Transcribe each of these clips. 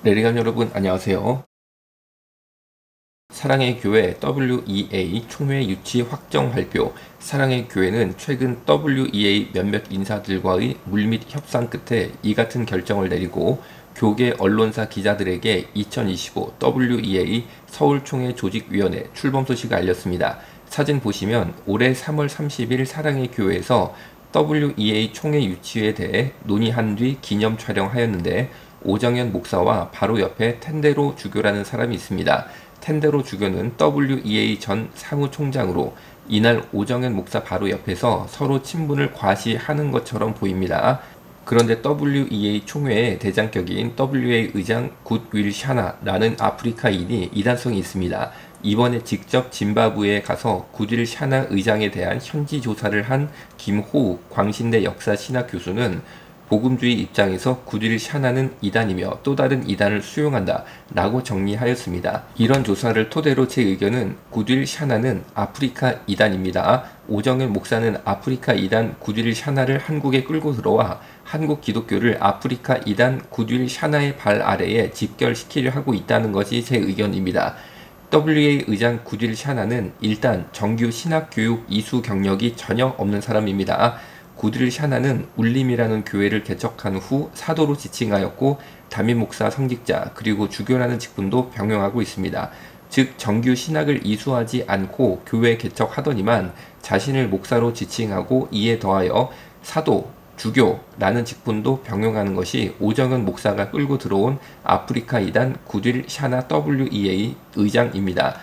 레리간 여러분 안녕하세요. 사랑의 교회 WEA 총회 유치 확정 발표. 사랑의 교회는 최근 WEA 몇몇 인사들과의 물밑 협상 끝에 이 같은 결정을 내리고 교계 언론사 기자들에게 2025 WEA 서울총회 조직위원회 출범 소식을 알렸습니다. 사진 보시면 올해 3월 30일 사랑의 교회에서 WEA 총회 유치에 대해 논의한 뒤 기념 촬영하였는데 오정현 목사와 바로 옆에 텐데로 주교라는 사람이 있습니다. 텐데로 주교는 WEA 전 사무총장으로 이날 오정현 목사 바로 옆에서 서로 친분을 과시하는 것처럼 보입니다. 그런데 WEA 총회의 대장격인 WA 의장 굿윌 샤나라는 아프리카인이 이단성이 있습니다. 이번에 직접 짐바브웨에 가서 굿윌 샤나 의장에 대한 현지 조사를 한 김호욱 광신대 역사신학 교수는 복음주의 입장에서 굿윌 샤나는 이단이며 또 다른 이단을 수용한다 라고 정리하였습니다. 이런 조사를 토대로 제 의견은 굿윌 샤나는 아프리카 이단입니다. 오정현 목사는 아프리카 이단 굿윌 샤나를 한국에 끌고 들어와 한국 기독교를 아프리카 이단 굿윌 샤나의 발 아래에 집결시키려 하고 있다는 것이 제 의견입니다. WA 의장 굿윌 샤나는 일단 정규 신학교육 이수 경력이 전혀 없는 사람입니다. 굿윌 샤나는 울림이라는 교회를 개척한 후 사도로 지칭하였고 담임 목사 성직자 그리고 주교라는 직분도 병행하고 있습니다. 즉 정규 신학을 이수하지 않고 교회 개척하더니만 자신을 목사로 지칭하고 이에 더하여 사도, 주교라는 직분도 병행하는 것이 오정현 목사가 끌고 들어온 아프리카 이단 굿윌 샤나 WEA 의장입니다.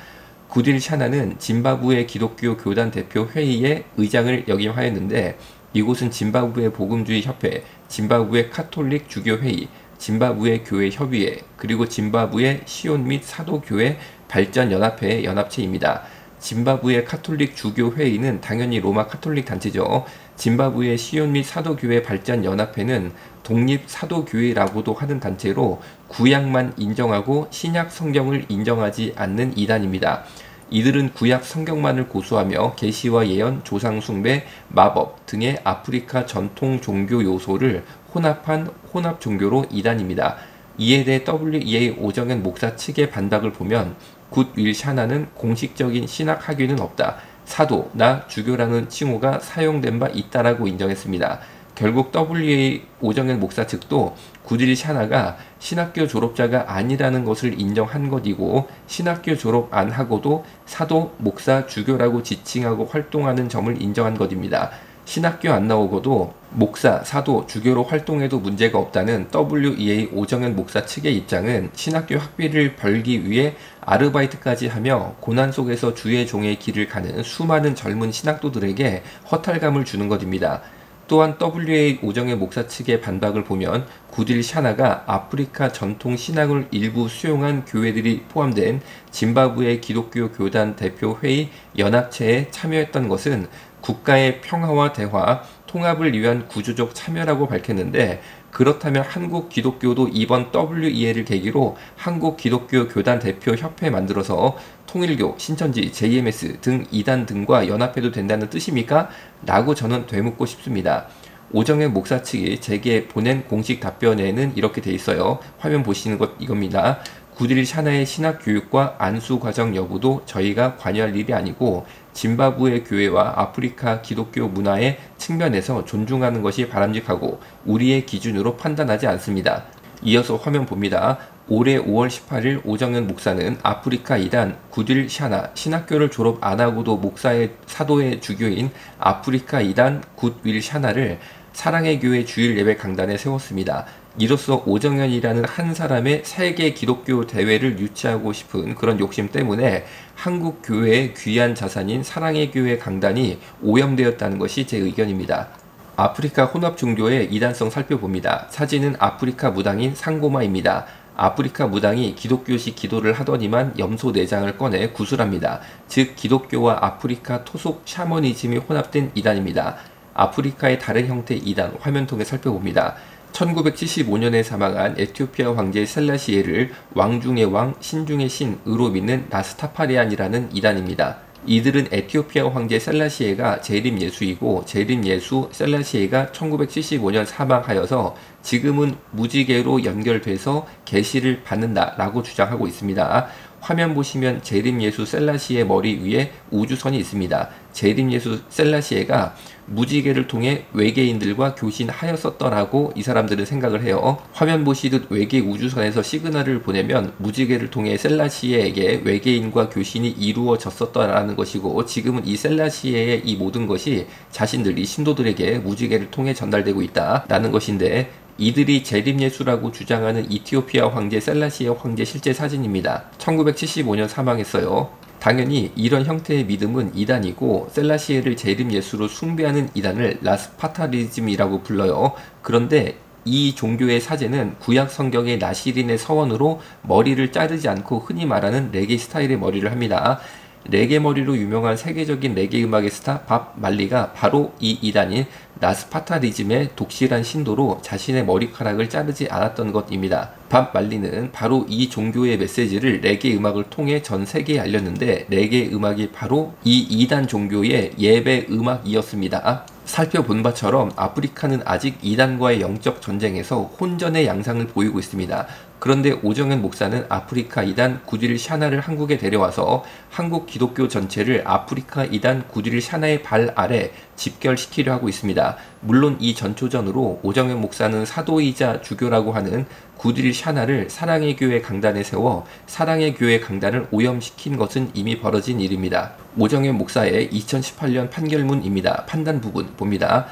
굿윌 샤나는 짐바브웨 기독교 교단 대표 회의의 의장을 역임하였는데 이곳은 짐바브웨 복음주의 협회, 짐바브웨 카톨릭 주교회의, 짐바브웨 교회 협의회, 그리고 짐바브웨 시온 및 사도교회 발전연합회의 연합체입니다. 짐바브웨 카톨릭 주교회의는 당연히 로마 카톨릭 단체죠. 짐바브웨 시온 및 사도교회 발전연합회는 독립 사도교회라고도 하는 단체로 구약만 인정하고 신약 성경을 인정하지 않는 이단입니다. 이들은 구약 성경만을 고수하며 계시와 예언, 조상 숭배, 마법 등의 아프리카 전통 종교 요소를 혼합한 혼합 종교로 이단입니다. 이에 대해 WEA 오정현 목사 측의 반박을 보면 굿윌 샤나는 공식적인 신학 학위는 없다. 사도나 주교라는 칭호가 사용된 바 있다라고 인정했습니다. 결국 WA 오정현 목사 측도 굿윌 샤나가 신학교 졸업자가 아니라는 것을 인정한 것이고 신학교 졸업 안 하고도 사도, 목사, 주교라고 지칭하고 활동하는 점을 인정한 것입니다. 신학교 안 나오고도 목사, 사도, 주교로 활동해도 문제가 없다는 WEA 오정현 목사 측의 입장은 신학교 학비를 벌기 위해 아르바이트까지 하며 고난 속에서 주의 종의 길을 가는 수많은 젊은 신학도들에게 허탈감을 주는 것입니다. 또한 WA 오정현 목사 측의 반박을 보면 굿윌 샤나가 아프리카 전통 신학을 일부 수용한 교회들이 포함된 짐바브웨 기독교 교단 대표회의 연합체에 참여했던 것은 국가의 평화와 대화, 통합을 위한 구조적 참여라고 밝혔는데 그렇다면 한국 기독교도 이번 WEA를 계기로 한국 기독교 교단 대표 협회 만들어서 통일교, 신천지, JMS 등 이단 등과 연합해도 된다는 뜻입니까? 라고 저는 되묻고 싶습니다. 오정현 목사 측이 제게 보낸 공식 답변에는 이렇게 돼 있어요. 화면 보시는 것 이겁니다. 굿윌 샤나의 신학 교육과 안수 과정 여부도 저희가 관여할 일이 아니고 짐바브웨 교회와 아프리카 기독교 문화의 측면에서 존중하는 것이 바람직하고 우리의 기준으로 판단하지 않습니다. 이어서 화면 봅니다. 올해 5월 18일 오정현 목사는 아프리카 이단 굿윌 샤나 신학교를 졸업 안 하고도 목사의 사도의 주교인 아프리카 이단 굿윌 샤나를 사랑의 교회 주일 예배 강단에 세웠습니다. 이로써 오정현이라는 한 사람의 세계 기독교 대회를 유치하고 싶은 그런 욕심 때문에 한국 교회의 귀한 자산인 사랑의 교회 강단이 오염되었다는 것이 제 의견입니다. 아프리카 혼합 종교의 이단성 살펴봅니다. 사진은 아프리카 무당인 상고마입니다. 아프리카 무당이 기독교식 기도를 하더니만 염소 내장을 꺼내 구술합니다. 즉 기독교와 아프리카 토속 샤머니즘이 혼합된 이단입니다. 아프리카의 다른 형태 이단 화면 통해 살펴봅니다. 1975년에 사망한 에티오피아 황제 셀라시에를 왕 중의 왕, 신 중의 신으로 믿는 라스타파리안이라는 이단입니다. 이들은 에티오피아 황제 셀라시에가 재림 예수이고 재림 예수 셀라시에가 1975년 사망하여서 지금은 무지개로 연결돼서 계시를 받는다라고 주장하고 있습니다. 화면 보시면 재림 예수 셀라시의 머리 위에 우주선이 있습니다. 재림 예수 셀라시에가 무지개를 통해 외계인들과 교신하였었더라고 이 사람들은 생각을 해요. 화면 보시듯 외계 우주선에서 시그널을 보내면 무지개를 통해 셀라시에에게 외계인과 교신이 이루어졌었더라는 것이고, 지금은 이 셀라시에의 이 모든 것이 자신들, 이 신도들에게 무지개를 통해 전달되고 있다라는 것인데, 이들이 재림예수라고 주장하는 이티오피아 황제 셀라시에 황제 실제 사진입니다. 1975년 사망했어요. 당연히 이런 형태의 믿음은 이단이고, 셀라시에를 재림예수로 숭배하는 이단을 라스파타리즘이라고 불러요. 그런데 이 종교의 사제는 구약 성경의 나시린의 서원으로 머리를 자르지 않고 흔히 말하는 레게 스타일의 머리를 합니다. 레게 머리로 유명한 세계적인 레게 음악의 스타 밥 말리가 바로 이 이단인 라스파타리즘의 독실한 신도로 자신의 머리카락을 자르지 않았던 것입니다. 밥 말리는 바로 이 종교의 메시지를 레게 음악을 통해 전 세계에 알렸는데, 레게 음악이 바로 이 이단 종교의 예배 음악이었습니다. 살펴본 바처럼 아프리카는 아직 이단과의 영적 전쟁에서 혼전의 양상을 보이고 있습니다. 그런데 오정현 목사는 아프리카 이단 구딜 샤나를 한국에 데려와서 한국 기독교 전체를 아프리카 이단 구딜 샤나의 발 아래 집결시키려 하고 있습니다. 물론 이 전초전으로 오정현 목사는 사도이자 주교라고 하는 구딜 샤나를 사랑의 교회 강단에 세워 사랑의 교회 강단을 오염시킨 것은 이미 벌어진 일입니다. 오정현 목사의 2018년 판결문입니다. 판단 부분 봅니다.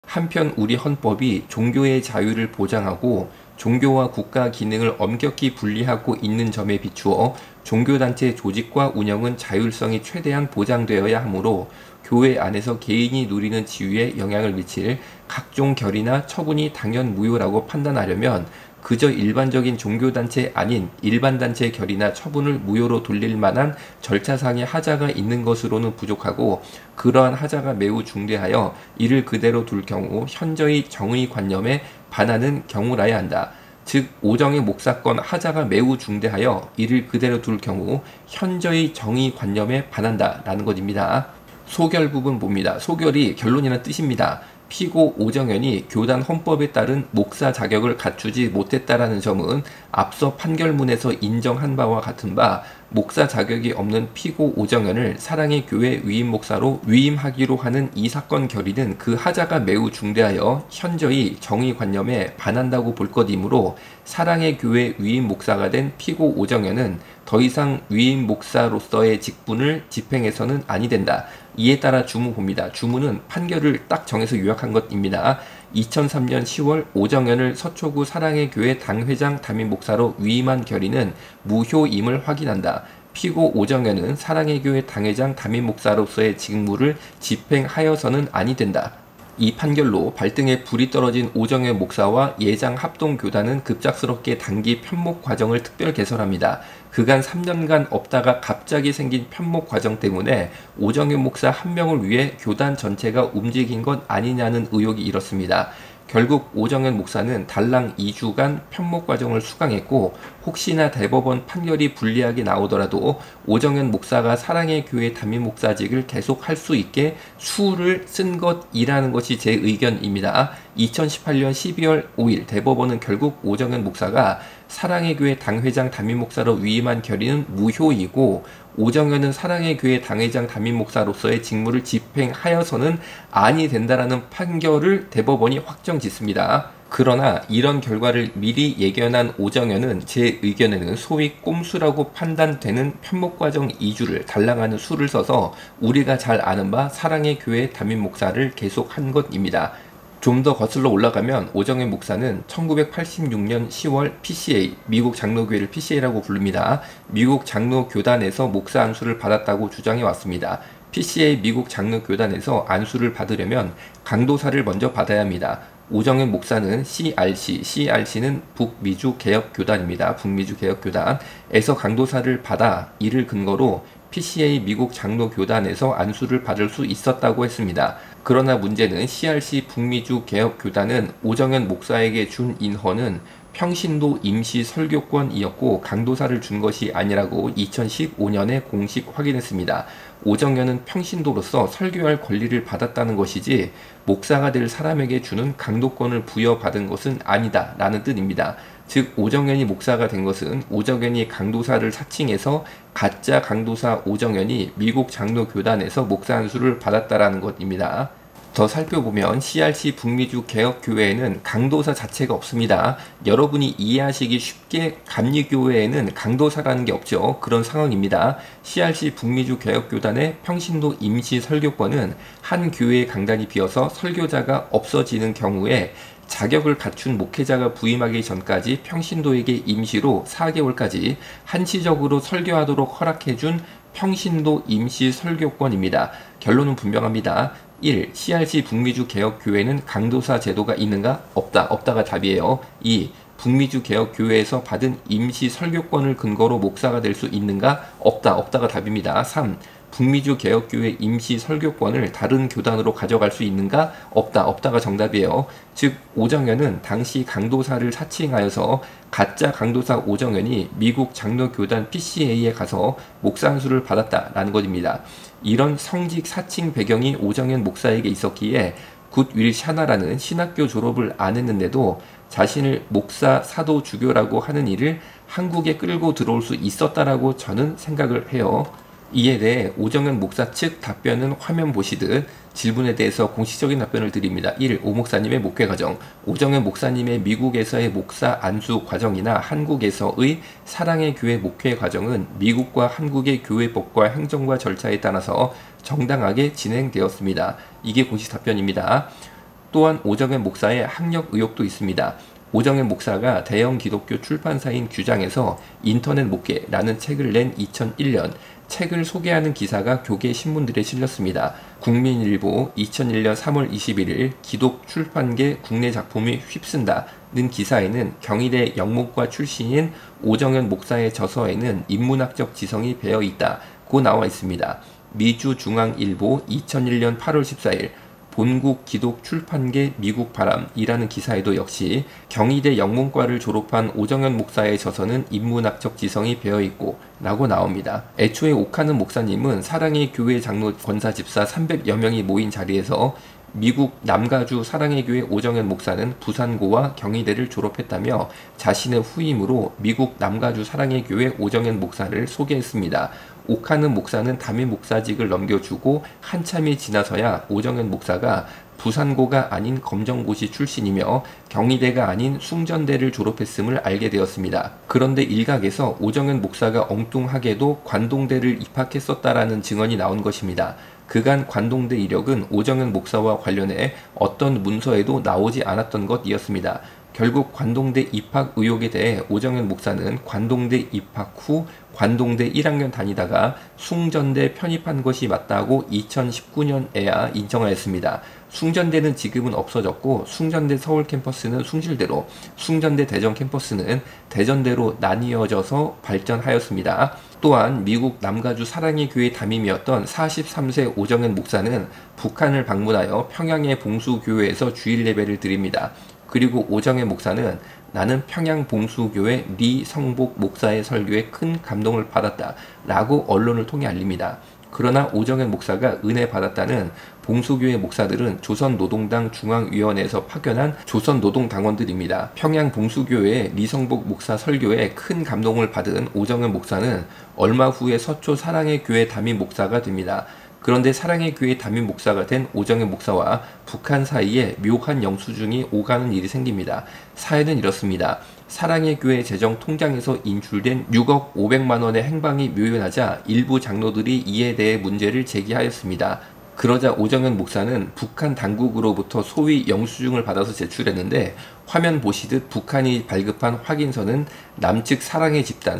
한편 우리 헌법이 종교의 자유를 보장하고 종교와 국가 기능을 엄격히 분리하고 있는 점에 비추어 종교단체 조직과 운영은 자율성이 최대한 보장되어야 하므로 교회 안에서 개인이 누리는 지위에 영향을 미칠 각종 결의나 처분이 당연 무효라고 판단하려면 그저 일반적인 종교단체 아닌 일반단체 결의나 처분을 무효로 돌릴 만한 절차상의 하자가 있는 것으로는 부족하고, 그러한 하자가 매우 중대하여 이를 그대로 둘 경우 현저히 정의관념에 반하는 경우라야 한다. 즉 오정현 목사건 하자가 매우 중대하여 이를 그대로 둘 경우 현저히 정의관념에 반한다 라는 것입니다. 소결 부분 봅니다. 소결이 결론이라는 뜻입니다. 피고 오정현이 교단 헌법에 따른 목사 자격을 갖추지 못했다라는 점은 앞서 판결문에서 인정한 바와 같은 바, 목사 자격이 없는 피고 오정현을 사랑의 교회 위임 목사로 위임하기로 하는 이 사건 결의는 그 하자가 매우 중대하여 현저히 정의관념에 반한다고 볼 것이므로 사랑의 교회 위임 목사가 된 피고 오정현은 더 이상 위임 목사로서의 직분을 집행해서는 아니 된다. 이에 따라 주무 봅니다. 주무는 판결을 딱 정해서 요약한 것입니다. 2003년 10월 오정현을 서초구 사랑의 교회 당회장 담임 목사로 위임한 결의는 무효임을 확인한다. 피고 오정현은 사랑의 교회 당회장 담임 목사로서의 직무를 집행하여서는 아니 된다. 이 판결로 발등에 불이 떨어진 오정현 목사와 예장 합동교단은 급작스럽게 단기 편목 과정을 특별 개설합니다. 그간 3년간 없다가 갑자기 생긴 편목 과정 때문에 오정현 목사 한 명을 위해 교단 전체가 움직인 것 아니냐는 의혹이 일었습니다. 결국 오정현 목사는 달랑 2주간 편목 과정을 수강했고, 혹시나 대법원 판결이 불리하게 나오더라도 오정현 목사가 사랑의 교회 담임 목사직을 계속할 수 있게 수를 쓴 것이라는 것이 제 의견입니다. 2018년 12월 5일 대법원은 결국 오정현 목사가 사랑의 교회 당회장 담임 목사로 위임한 결의는 무효이고, 오정현은 사랑의 교회 당회장 담임 목사로서의 직무를 집행하여서는 아니 된다라는 판결을 대법원이 확정짓습니다. 그러나 이런 결과를 미리 예견한 오정현은 제 의견에는 소위 꼼수라고 판단되는 편목과정 2주를 달랑하는 수를 써서 우리가 잘 아는 바 사랑의 교회 담임 목사를 계속한 것입니다. 좀 더 거슬러 올라가면 오정현 목사는 1986년 10월 PCA, 미국 장로교회를 PCA라고 부릅니다. 미국 장로교단에서 목사 안수를 받았다고 주장해 왔습니다. PCA 미국 장로교단에서 안수를 받으려면 강도사를 먼저 받아야 합니다. 오정현 목사는 CRC는 북미주 개혁교단입니다. 북미주 개혁교단에서 강도사를 받아 이를 근거로 PCA 미국 장로교단에서 안수를 받을 수 있었다고 했습니다. 그러나 문제는 CRC 북미주 개혁교단은 오정현 목사에게 준 인허는 평신도 임시 설교권이었고 강도사를 준 것이 아니라고 2015년에 공식 확인했습니다. 오정현은 평신도로서 설교할 권리를 받았다는 것이지 목사가 될 사람에게 주는 강도권을 부여받은 것은 아니다 라는 뜻입니다. 즉 오정현이 목사가 된 것은 오정현이 강도사를 사칭해서 가짜 강도사 오정현이 미국 장로교단에서 목사 안수를 받았다라는 것입니다. 더 살펴보면 CRC 북미주 개혁교회에는 강도사 자체가 없습니다. 여러분이 이해하시기 쉽게 감리교회에는 강도사라는 게 없죠. 그런 상황입니다. CRC 북미주 개혁교단의 평신도 임시 설교권은 한 교회의 강단이 비어서 설교자가 없어지는 경우에 자격을 갖춘 목회자가 부임하기 전까지 평신도에게 임시로 4개월까지 한시적으로 설교하도록 허락해준 평신도 임시 설교권입니다. 결론은 분명합니다. 1. CRC 북미주 개혁교회는 강도사 제도가 있는가? 없다. 없다가 답이에요. 2. 북미주 개혁교회에서 받은 임시 설교권을 근거로 목사가 될 수 있는가? 없다. 없다가 답입니다. 3. 북미주 개혁교회 임시 설교권을 다른 교단으로 가져갈 수 있는가? 없다. 없다가 정답이에요. 즉 오정현은 당시 강도사를 사칭하여서 가짜 강도사 오정현이 미국 장로교단 PCA에 가서 목사 안수를 받았다라는 것입니다. 이런 성직 사칭 배경이 오정현 목사에게 있었기에 굿윌 샤나라는 신학교 졸업을 안 했는데도 자신을 목사, 사도, 주교라고 하는 일을 한국에 끌고 들어올 수 있었다라고 저는 생각을 해요. 이에 대해 오정현 목사 측 답변은 화면 보시듯 질문에 대해서 공식적인 답변을 드립니다. 1. 오 목사님의 목회 과정. 오정현 목사님의 미국에서의 목사 안수 과정이나 한국에서의 사랑의 교회 목회 과정은 미국과 한국의 교회법과 행정과 절차에 따라서 정당하게 진행되었습니다. 이게 공식 답변입니다. 또한 오정현 목사의 학력 의혹도 있습니다. 오정현 목사가 대형 기독교 출판사인 규장에서 인터넷 목회라는 책을 낸 2001년 책을 소개하는 기사가 교계 신문들에 실렸습니다. 국민일보 2001년 3월 21일 기독 출판계 국내 작품이 휩쓴다는 기사에는 경희대 영문과 출신인 오정현 목사의 저서에는 인문학적 지성이 배어 있다고 나와 있습니다. 미주중앙일보 2001년 8월 14일 본국 기독 출판계 미국 바람이라는 기사에도 역시 경희대 영문과를 졸업한 오정현 목사의 저서는 인문학적 지성이 배어있고 라고 나옵니다. 애초에 옥하는 목사님은 사랑의 교회 장로 권사 집사 300여 명이 모인 자리에서 미국 남가주 사랑의 교회 오정현 목사는 부산고와 경희대를 졸업했다며 자신의 후임으로 미국 남가주 사랑의 교회 오정현 목사를 소개했습니다. 옥하는 목사는 담임 목사직을 넘겨주고 한참이 지나서야 오정현 목사가 부산고가 아닌 검정고시 출신이며 경희대가 아닌 숭전대를 졸업했음을 알게 되었습니다. 그런데 일각에서 오정현 목사가 엉뚱하게도 관동대를 입학했었다라는 증언이 나온 것입니다. 그간 관동대 이력은 오정현 목사와 관련해 어떤 문서에도 나오지 않았던 것이었습니다. 결국 관동대 입학 의혹에 대해 오정현 목사는 관동대 입학 후 관동대 1학년 다니다가 숭전대 편입한 것이 맞다고 2019년에야 인정하였습니다. 숭전대는 지금은 없어졌고 숭전대 서울 캠퍼스는 숭실대로, 숭전대 대전 캠퍼스는 대전대로 나뉘어져서 발전하였습니다. 또한 미국 남가주 사랑의 교회 담임이었던 43세 오정현 목사는 북한을 방문하여 평양의 봉수교회에서 주일 예배를 드립니다. 그리고 오정현 목사는 나는 평양 봉수교회 리성복 목사의 설교에 큰 감동을 받았다 라고 언론을 통해 알립니다. 그러나 오정현 목사가 은혜 받았다는 봉수교회 목사들은 조선노동당 중앙위원회에서 파견한 조선노동당원들입니다. 평양 봉수교회의 리성복 목사 설교에 큰 감동을 받은 오정현 목사는 얼마 후에 서초 사랑의 교회 담임 목사가 됩니다. 그런데 사랑의 교회 담임 목사가 된 오정현 목사와 북한 사이에 묘한 영수증이 오가는 일이 생깁니다. 사연은 이렇습니다. 사랑의 교회 재정 통장에서 인출된 6억 500만 원의 행방이 묘연하자 일부 장로들이 이에 대해 문제를 제기하였습니다. 그러자 오정현 목사는 북한 당국으로부터 소위 영수증을 받아서 제출했는데 화면 보시듯 북한이 발급한 확인서는 남측 사랑의 집단이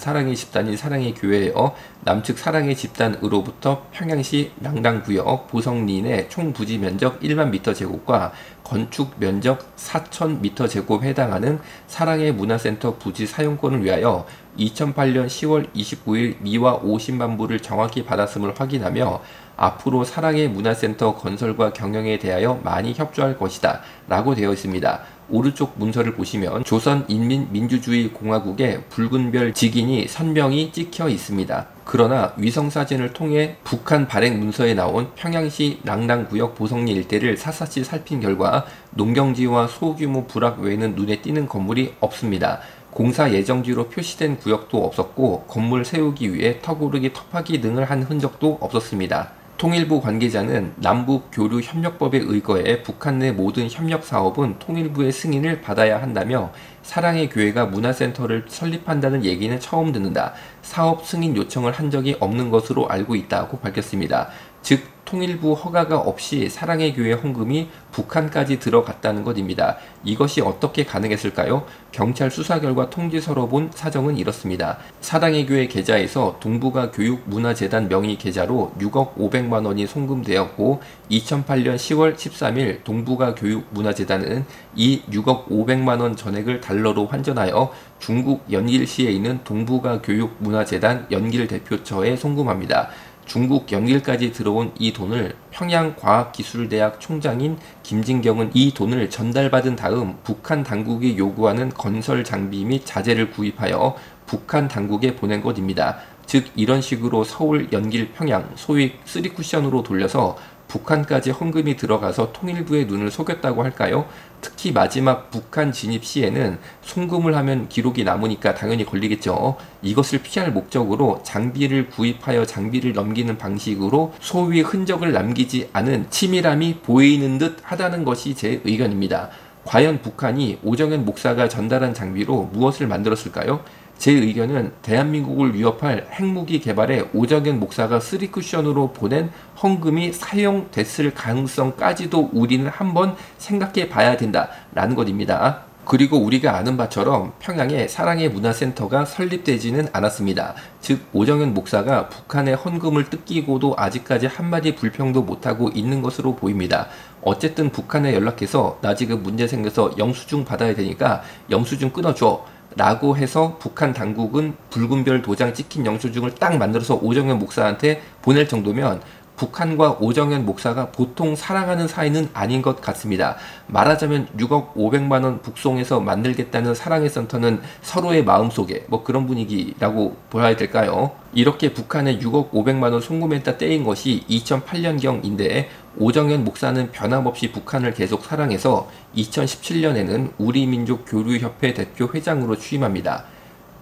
사랑의 교회예요. 남측 사랑의 집단으로부터 평양시 랑당구역 보성리 총 부지 면적 1만 미터제곱과 건축 면적 4천 미터제곱에 해당하는 사랑의 문화센터 부지 사용권을 위하여 2008년 10월 29일 미화 50만 불을 정확히 받았음을 확인하며 앞으로 사랑의 문화센터 건설과 경영에 대하여 많이 협조할 것이다 라고 되어 있습니다. 오른쪽 문서를 보시면 조선인민민주주의공화국의 붉은 별 직인이 선명히 찍혀 있습니다. 그러나 위성사진을 통해 북한 발행 문서에 나온 평양시 랑랑구역 보성리 일대를 샅샅이 살핀 결과 농경지와 소규모 부락 외에는 눈에 띄는 건물이 없습니다. 공사 예정지로 표시된 구역도 없었고 건물 세우기 위해 터고르기 터파기 등을 한 흔적도 없었습니다. 통일부 관계자는 남북교류협력법에 의거해 북한 내 모든 협력사업은 통일부의 승인을 받아야 한다며 사랑의 교회가 문화센터를 설립한다는 얘기는 처음 듣는다. 사업 승인 요청을 한 적이 없는 것으로 알고 있다고 밝혔습니다. 즉 통일부 허가가 없이 사랑의 교회 헌금이 북한까지 들어갔다는 것입니다. 이것이 어떻게 가능했을까요? 경찰 수사 결과 통지서로 본 사정은 이렇습니다. 사랑의 교회 계좌에서 동북아 교육문화재단 명의 계좌로 6억 500만 원이 송금되었고 2008년 10월 13일 동북아 교육문화재단은 이 6억 500만 원 전액을 달러로 환전하여 중국 연길시에 있는 동북아 교육문화재단 연길 대표처에 송금합니다. 중국 연길까지 들어온 이 돈을 평양과학기술대학 총장인 김진경은 이 돈을 전달받은 다음 북한 당국이 요구하는 건설 장비 및 자재를 구입하여 북한 당국에 보낸 것입니다. 즉 이런 식으로 서울 연길 평양 소위 쓰리쿠션으로 돌려서 북한까지 헌금이 들어가서 통일부의 눈을 속였다고 할까요? 특히 마지막 북한 진입 시에는 송금을 하면 기록이 남으니까 당연히 걸리겠죠. 이것을 피할 목적으로 장비를 구입하여 장비를 넘기는 방식으로 소위 흔적을 남기지 않은 치밀함이 보이는 듯 하다는 것이 제 의견입니다. 과연 북한이 오정현 목사가 전달한 장비로 무엇을 만들었을까요? 제 의견은 대한민국을 위협할 핵무기 개발에 오정현 목사가 쓰리쿠션으로 보낸 헌금이 사용됐을 가능성까지도 우리는 한번 생각해 봐야 된다라는 것입니다. 그리고 우리가 아는 바처럼 평양에 사랑의 문화센터가 설립되지는 않았습니다. 즉 오정현 목사가 북한의 헌금을 뜯기고도 아직까지 한마디 불평도 못하고 있는 것으로 보입니다. 어쨌든 북한에 연락해서 나 지금 문제 생겨서 영수증 받아야 되니까 영수증 끊어줘 라고 해서 북한 당국은 붉은 별 도장 찍힌 영수증을 딱 만들어서 오정현 목사한테 보낼 정도면 북한과 오정현 목사가 보통 사랑하는 사이는 아닌 것 같습니다. 말하자면 6억 500만 원 북송해서 만들겠다는 사랑의 센터는 서로의 마음속에 뭐 그런 분위기라고 보아야 될까요? 이렇게 북한에 6억 500만 원 송금했다 떼인 것이 2008년경인데 오정현 목사는 변함없이 북한을 계속 사랑해서 2017년에는 우리민족교류협회 대표 회장으로 취임합니다.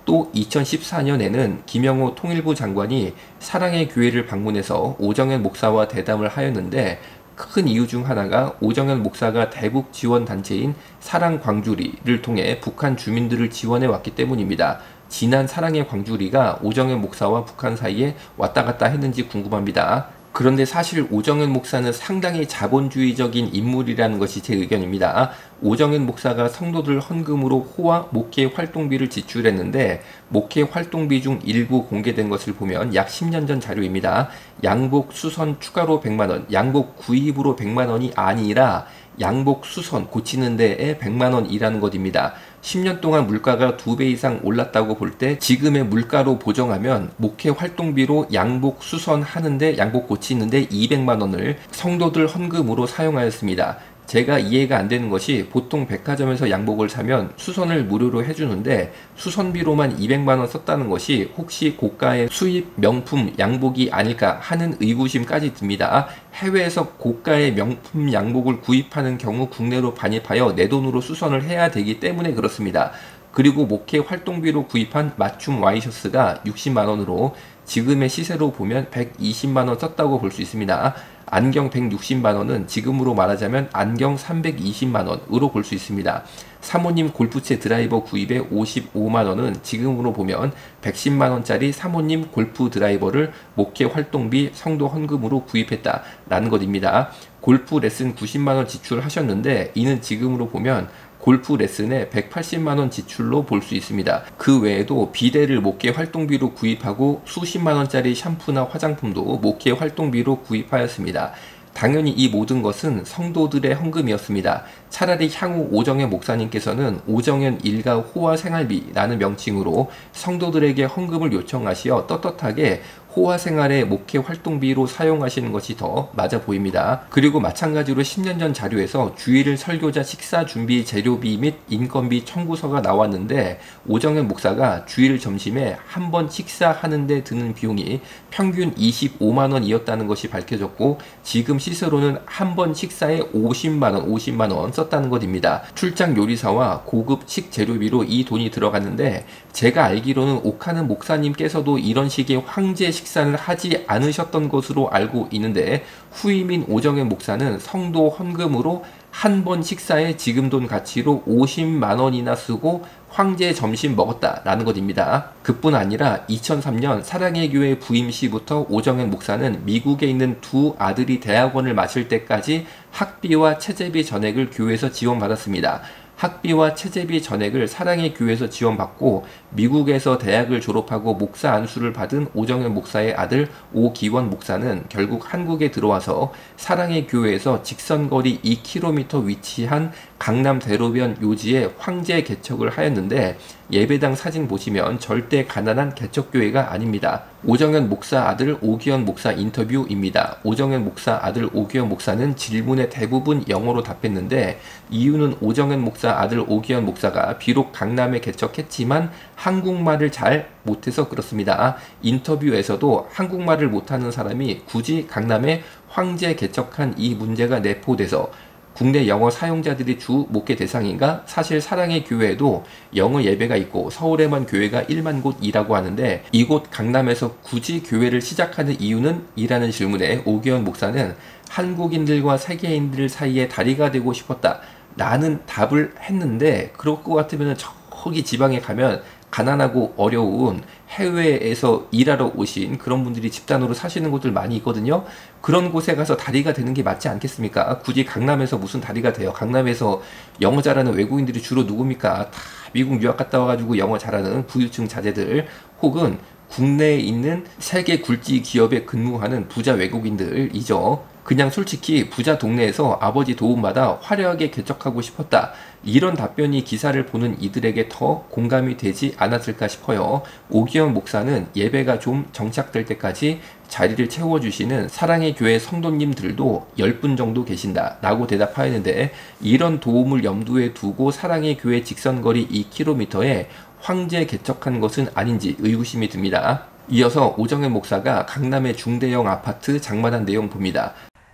또 2014년에는 김영호 통일부 장관이 사랑의 교회를 방문해서 오정현 목사와 대담을 하였는데 큰 이유 중 하나가 오정현 목사가 대북 지원 단체인 사랑광주리를 통해 북한 주민들을 지원해 왔기 때문입니다. 지난 사랑의 광주리가 오정현 목사와 북한 사이에 왔다 갔다 했는지 궁금합니다. 그런데 사실 오정현 목사는 상당히 자본주의적인 인물이라는 것이 제 의견입니다. 오정현 목사가 성도들 헌금으로 호화 목회 활동비를 지출했는데 목회 활동비 중 일부 공개된 것을 보면 약 10년 전 자료입니다. 양복 수선 추가로 100만 원, 양복 구입으로 100만 원이 아니라 양복 수선 고치는 데에 100만 원이라는 것입니다. 10년 동안 물가가 2배 이상 올랐다고 볼 때 지금의 물가로 보정하면 목회 활동비로 양복 수선하는데 양복 고치는데 200만 원을 성도들 헌금으로 사용하였습니다. 제가 이해가 안 되는 것이 보통 백화점에서 양복을 사면 수선을 무료로 해주는데 수선비로만 200만 원 썼다는 것이 혹시 고가의 수입 명품 양복이 아닐까 하는 의구심까지 듭니다. 해외에서 고가의 명품 양복을 구입하는 경우 국내로 반입하여 내 돈으로 수선을 해야 되기 때문에 그렇습니다. 그리고 목회 활동비로 구입한 맞춤 와이셔츠가 60만 원으로 지금의 시세로 보면 120만 원 썼다고 볼 수 있습니다. 안경 160만 원은 지금으로 말하자면 안경 320만 원으로 볼 수 있습니다. 사모님 골프채 드라이버 구입에 55만 원은 지금으로 보면 110만 원짜리 사모님 골프 드라이버를 목회 활동비 성도 헌금으로 구입했다라는 것입니다. 골프 레슨 90만 원 지출하셨는데 이는 지금으로 보면 골프 레슨에 180만 원 지출로 볼 수 있습니다. 그 외에도 비데를 목회 활동비로 구입하고 수십만 원짜리 샴푸나 화장품도 목회 활동비로 구입하였습니다. 당연히 이 모든 것은 성도들의 헌금이었습니다. 차라리 향후 오정현 목사님께서는 오정현 일가 호화 생활비라는 명칭으로 성도들에게 헌금을 요청하시어 떳떳하게 호화 생활의 목회 활동비로 사용하시는 것이 더 맞아 보입니다. 그리고 마찬가지로 10년 전 자료에서 주일 설교자 식사 준비 재료비 및 인건비 청구서가 나왔는데 오정현 목사가 주일 점심에 한 번 식사하는 데 드는 비용이 평균 25만 원이었다는 것이 밝혀졌고 지금 시세로는 한 번 식사에 50만 원 썼다는 것입니다. 출장 요리사와 고급 식재료비로 이 돈이 들어갔는데 제가 알기로는 옥하는 목사님께서도 이런 식의 황제 식사를 하지 않으셨던 것으로 알고 있는데 후임인 오정현 목사는 성도 헌금으로 한 번 식사에 지금 돈 가치로 50만 원이나 쓰고 황제 점심 먹었다라는 것입니다. 그뿐 아니라 2003년 사랑의 교회 부임 시부터 오정현 목사는 미국에 있는 두 아들이 대학원을 마칠 때까지 학비와 체재비 전액을 교회에서 지원받았습니다. 학비와 체재비 전액을 사랑의 교회에서 지원받고 미국에서 대학을 졸업하고 목사 안수를 받은 오정현 목사의 아들 오기원 목사는 결국 한국에 들어와서 사랑의 교회에서 직선거리 2km 위치한 강남 대로변 요지에 황제 개척을 하였는데 예배당 사진 보시면 절대 가난한 개척교회가 아닙니다. 오정현 목사 아들 오기현 목사 인터뷰입니다. 오정현 목사 아들 오기현 목사는 질문에 대부분 영어로 답했는데 이유는 오정현 목사 아들 오기현 목사가 비록 강남에 개척했지만 한국말을 잘 못해서 그렇습니다. 인터뷰에서도 한국말을 못하는 사람이 굳이 강남에 황제 개척한 이 문제가 내포돼서 국내 영어 사용자들이 주 목회 대상인가? 사실 사랑의 교회에도 영어 예배가 있고 서울에만 교회가 1만 곳이라고 하는데 이곳 강남에서 굳이 교회를 시작하는 이유는? 이라는 질문에 오기현 목사는 한국인들과 세계인들 사이에 다리가 되고 싶었다 라는 답을 했는데 그럴 것 같으면 저기 지방에 가면 가난하고 어려운 해외에서 일하러 오신 그런 분들이 집단으로 사시는 곳들 많이 있거든요. 그런 곳에 가서 다리가 되는 게 맞지 않겠습니까? 굳이 강남에서 무슨 다리가 돼요? 강남에서 영어 잘하는 외국인들이 주로 누굽니까? 다 미국 유학 갔다 와가지고 영어 잘하는 부유층 자제들 혹은 국내에 있는 세계 굴지 기업에 근무하는 부자 외국인들이죠. 그냥 솔직히 부자 동네에서 아버지 도움받아 화려하게 개척하고 싶었다. 이런 답변이 기사를 보는 이들에게 더 공감이 되지 않았을까 싶어요. 오기현 목사는 예배가 좀 정착될 때까지 자리를 채워주시는 사랑의 교회 성도님들도 10분 정도 계신다 라고 대답하였는데 이런 도움을 염두에 두고 사랑의 교회 직선거리 2km에 황제 개척한 것은 아닌지 의구심이 듭니다. 이어서 오정현 목사가 강남의 중대형 아파트 장만한 내용 봅니다.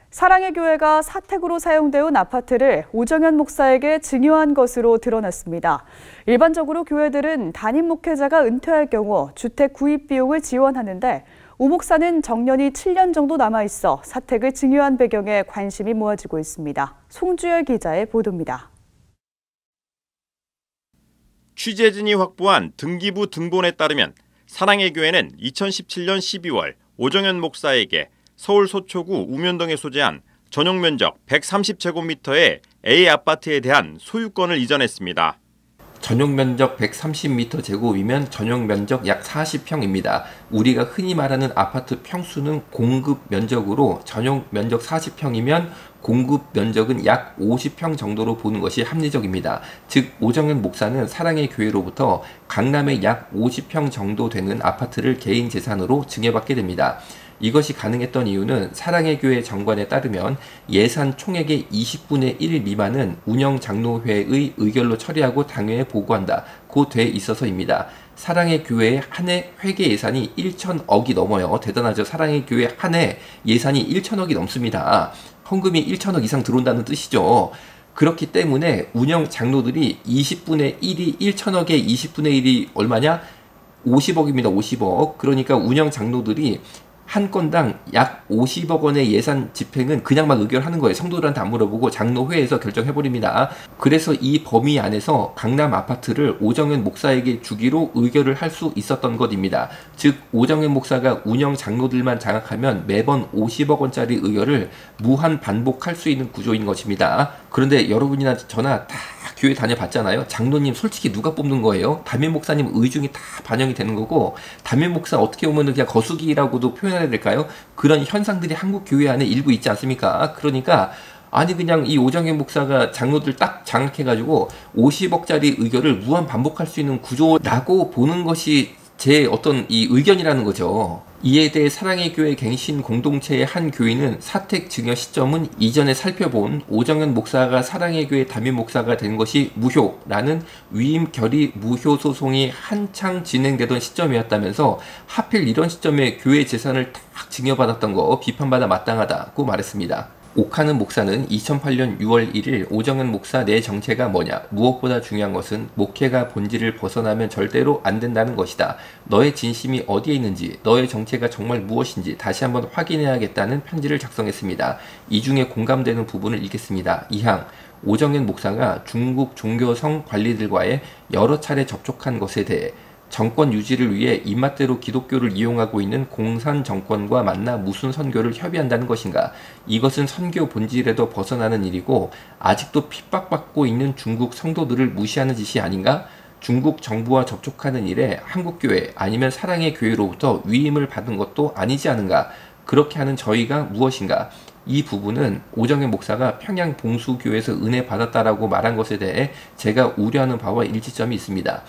사랑의 교회가 사택으로 사용되온 아파트를 오정현 목사에게 증여한 것으로 드러났습니다. 일반적으로 교회들은 담임 목회자가 은퇴할 경우 주택 구입 비용을 지원하는데 오 목사는 정년이 7년 정도 남아있어 사택을 증여한 배경에 관심이 모아지고 있습니다. 송주열 기자의 보도입니다. 취재진이 확보한 등기부 등본에 따르면 사랑의 교회는 2017년 12월 오정현 목사에게 서울 서초구 우면동에 소재한 전용 면적 130제곱미터의 A 아파트에 대한 소유권을 이전했습니다. 전용 면적 130m 제곱이면 전용 면적 약 40평입니다. 우리가 흔히 말하는 아파트 평수는 공급 면적으로 전용 면적 40평이면 공급 면적은 약 50평 정도로 보는 것이 합리적입니다. 즉 오정현 목사는 사랑의 교회로부터 강남에 약 50평 정도 되는 아파트를 개인 재산으로 증여받게 됩니다. 이것이 가능했던 이유는 사랑의 교회 정관에 따르면 예산 총액의 20분의 1 미만은 운영장로회의 의결로 처리하고 당회에 보고한다고 돼 있어서입니다. 사랑의 교회의 한 해 회계 예산이 1천억이 넘어요. 대단하죠. 사랑의 교회 한 해 예산이 1천억이 넘습니다. 헌금이 1천억 이상 들어온다는 뜻이죠. 그렇기 때문에 운영 장로들이 20분의 1이 1천억에 20분의 1이 얼마냐? 50억입니다. 50억. 그러니까 운영 장로들이 한 건당 약 50억 원의 예산 집행은 그냥 막 의결하는 거예요. 성도들한테 안 물어보고 장로회에서 결정해버립니다. 그래서 이 범위 안에서 강남 아파트를 오정현 목사에게 주기로 의결을 할 수 있었던 것입니다. 즉 오정현 목사가 운영 장로들만 장악하면 매번 50억 원짜리 의결을 무한 반복할 수 있는 구조인 것입니다. 그런데 여러분이나 저나 다 교회 다녀봤잖아요. 장로님 솔직히 누가 뽑는 거예요? 담임 목사님 의중이 다 반영이 되는 거고 담임 목사 어떻게 보면 그냥 거수기라고도 표현해야 될까요? 그런 현상들이 한국 교회 안에 일부 있지 않습니까? 그러니까 아니 그냥 이 오정현 목사가 장로들 딱 장악해가지고 50억짜리 의결을 무한 반복할 수 있는 구조라고 보는 것이 제 어떤 이 의견이라는 거죠. 이에 대해 사랑의 교회 갱신 공동체의 한 교인은 사택 증여 시점은 이전에 살펴본 오정현 목사가 사랑의 교회 담임 목사가 된 것이 무효라는 위임 결의 무효 소송이 한창 진행되던 시점이었다면서 하필 이런 시점에 교회 재산을 딱 증여받았던 거 비판받아 마땅하다고 말했습니다. 옥하는 목사는 2008년 6월 1일 오정현 목사 내 정체가 뭐냐, 무엇보다 중요한 것은 목회가 본질을 벗어나면 절대로 안 된다는 것이다. 너의 진심이 어디에 있는지, 너의 정체가 정말 무엇인지 다시 한번 확인해야겠다는 편지를 작성했습니다. 이 중에 공감되는 부분을 읽겠습니다. 2항, 오정현 목사가 중국 종교성 관리들과의 여러 차례 접촉한 것에 대해 정권 유지를 위해 입맛대로 기독교를 이용하고 있는 공산 정권과 만나 무슨 선교를 협의한다는 것인가? 이것은 선교 본질에도 벗어나는 일이고 아직도 핍박받고 있는 중국 성도들을 무시하는 짓이 아닌가? 중국 정부와 접촉하는 일에 한국교회 아니면 사랑의 교회로부터 위임을 받은 것도 아니지 않은가? 그렇게 하는 저희가 무엇인가? 이 부분은 오정현 목사가 평양 봉수교회에서 은혜 받았다라고 말한 것에 대해 제가 우려하는 바와 일치점이 있습니다.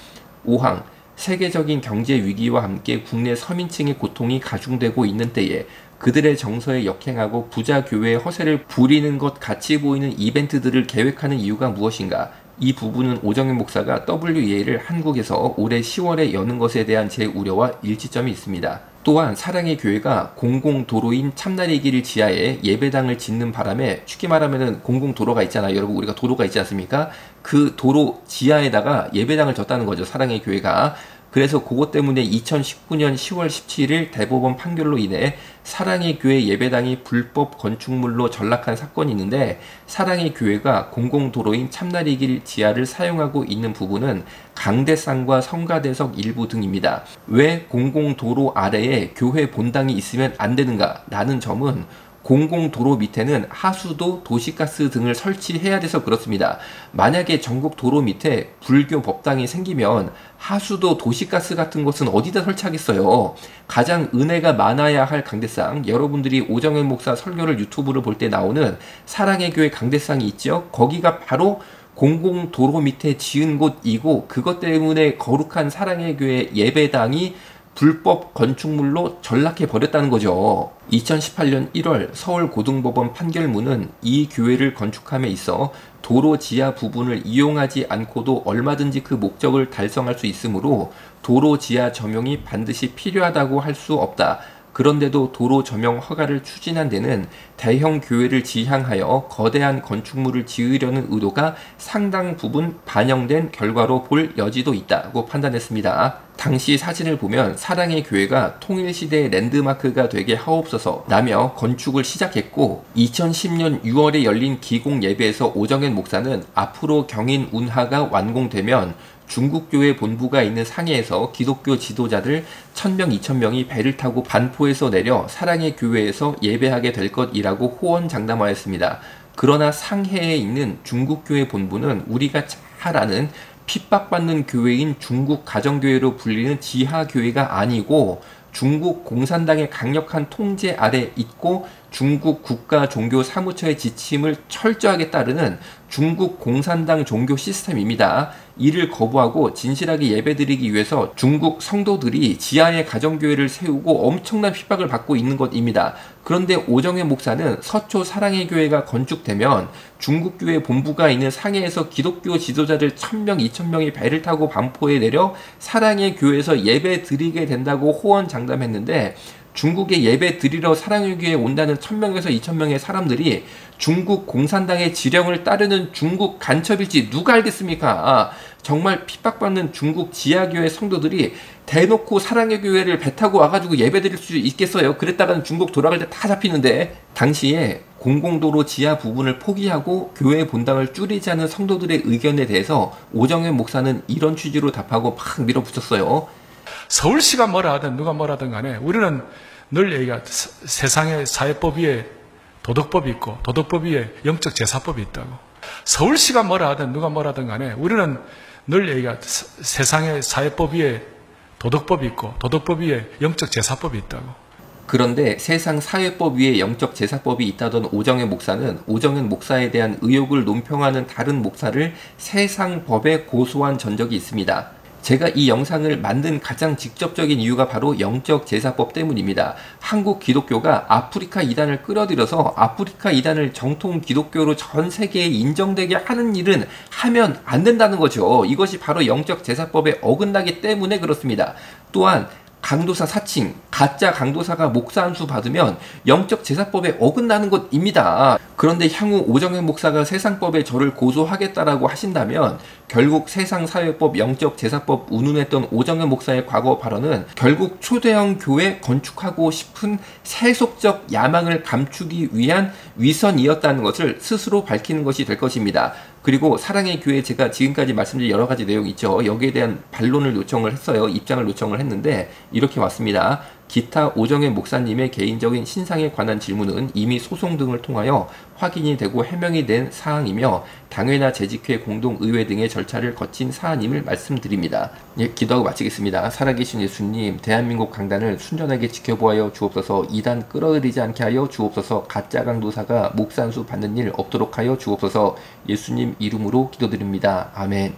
5항, 세계적인 경제 위기와 함께 국내 서민층의 고통이 가중되고 있는 때에 그들의 정서에 역행하고 부자 교회의 허세를 부리는 것 같이 보이는 이벤트들을 계획하는 이유가 무엇인가? 이 부분은 오정현 목사가 WEA를 한국에서 올해 10월에 여는 것에 대한 제 우려와 일치점이 있습니다. 또한 사랑의 교회가 공공도로인 참나리 길 지하에 예배당을 짓는 바람에 쉽게 말하면 공공도로가 있잖아요. 여러분 우리가 도로가 있지 않습니까? 그 도로 지하에다가 예배당을 졌다는 거죠. 사랑의 교회가. 그래서 그것 때문에 2019년 10월 17일 대법원 판결로 인해 사랑의 교회 예배당이 불법 건축물로 전락한 사건이 있는데 사랑의 교회가 공공도로인 참나리 길 지하를 사용하고 있는 부분은 강대상과 성가대석 일부 등입니다. 왜 공공도로 아래에 교회 본당이 있으면 안 되는가? 라는 점은 공공도로 밑에는 하수도, 도시가스 등을 설치해야 돼서 그렇습니다. 만약에 전국 도로 밑에 불교 법당이 생기면 하수도, 도시가스 같은 것은 어디다 설치하겠어요? 가장 은혜가 많아야 할 강대상, 여러분들이 오정현 목사 설교를 유튜브를 볼 때 나오는 사랑의 교회 강대상이 있죠? 거기가 바로 공공도로 밑에 지은 곳이고 그것 때문에 거룩한 사랑의 교회 예배당이 불법 건축물로 전락해 버렸다는 거죠. 2018년 1월 서울고등법원 판결문은 이 교회를 건축함에 있어 도로 지하 부분을 이용하지 않고도 얼마든지 그 목적을 달성할 수 있으므로 도로 지하 점용이 반드시 필요하다고 할 수 없다. 그런데도 도로 점용 허가를 추진한 데는 대형 교회를 지향하여 거대한 건축물을 지으려는 의도가 상당 부분 반영된 결과로 볼 여지도 있다고 판단했습니다. 당시 사진을 보면 사랑의 교회가 통일시대의 랜드마크가 되게 하옵소서 라며 건축을 시작했고 2010년 6월에 열린 기공 예배에서 오정현 목사는 앞으로 경인 운하가 완공되면 중국교회 본부가 있는 상해에서 기독교 지도자들 1000명, 2000명이 배를 타고 반포에서 내려 사랑의 교회에서 예배하게 될 것이라고 호언장담하였습니다. 그러나 상해에 있는 중국교회 본부는 우리가 잘 아는 핍박받는 교회인 중국 가정교회로 불리는 지하교회가 아니고 중국 공산당의 강력한 통제 아래 있고 중국 국가종교사무처의 지침을 철저하게 따르는 중국 공산당 종교 시스템입니다. 이를 거부하고 진실하게 예배드리기 위해서 중국 성도들이 지하에 가정교회를 세우고 엄청난 핍박을 받고 있는 것입니다. 그런데 오정현 목사는 서초 사랑의 교회가 건축되면 중국교회 본부가 있는 상해에서 기독교 지도자들 1000명, 2000명이 배를 타고 반포에 내려 사랑의 교회에서 예배 드리게 된다고 호언장담했는데 중국에 예배 드리러 사랑의 교회에 온다는 1000명에서 2000명의 사람들이 중국 공산당의 지령을 따르는 중국 간첩일지 누가 알겠습니까? 정말 핍박받는 중국 지하교회 성도들이 대놓고 사랑의 교회를 배 타고 와가지고 예배 드릴 수 있겠어요? 그랬다가는 중국 돌아갈 때 다 잡히는데 당시에 공공도로 지하 부분을 포기하고 교회 본당을 줄이지 않은 성도들의 의견에 대해서 오정현 목사는 이런 취지로 답하고 막 밀어붙였어요. 서울시가 뭐라 하든 누가 뭐라 하든 간에 우리는 늘 얘기가 세상에 사회법 위에 도덕법이 있고 도덕법 위에 영적 제사법이 있다고. 서울시가 뭐라 하든 누가 뭐라 하든 간에 우리는 늘 얘기가 세상에 사회법 위에 도덕법이 있고 도덕법 위에 영적 제사법이 있다고. 그런데 세상 사회법 위에 영적 제사법이 있다던 오정현 목사는 오정현 목사에 대한 의혹을 논평하는 다른 목사를 세상 법에 고소한 전적이 있습니다. 제가 이 영상을 만든 가장 직접적인 이유가 바로 영적 제사법 때문입니다. 한국 기독교가 아프리카 이단을 끌어들여서 아프리카 이단을 정통 기독교로 전 세계에 인정되게 하는 일은 하면 안 된다는 거죠. 이것이 바로 영적 제사법에 어긋나기 때문에 그렇습니다. 또한 강도사 사칭, 가짜 강도사가 목사 한 수 받으면 영적 제사법에 어긋나는 것입니다. 그런데 향후 오정현 목사가 세상법에 저를 고소하겠다라고 하신다면 결국 세상사회법, 영적 제사법 운운했던 오정현 목사의 과거 발언은 결국 초대형 교회 건축하고 싶은 세속적 야망을 감추기 위한 위선이었다는 것을 스스로 밝히는 것이 될 것입니다. 그리고 사랑의 교회 제가 지금까지 말씀드린 여러 가지 내용이 있죠. 여기에 대한 반론을 요청을 했어요. 입장을 요청을 했는데 이렇게 왔습니다. 기타 오정현 목사님의 개인적인 신상에 관한 질문은 이미 소송 등을 통하여 확인이 되고 해명이 된 사항이며 당회나 재직회, 공동의회 등의 절차를 거친 사안임을 말씀드립니다. 예, 기도하고 마치겠습니다. 살아계신 예수님, 대한민국 강단을 순전하게 지켜보아여 주옵소서. 이단 끌어들이지 않게 하여 주옵소서. 가짜 강도사가 목사 한 수 받는 일 없도록 하여 주옵소서. 예수님 이름으로 기도드립니다. 아멘.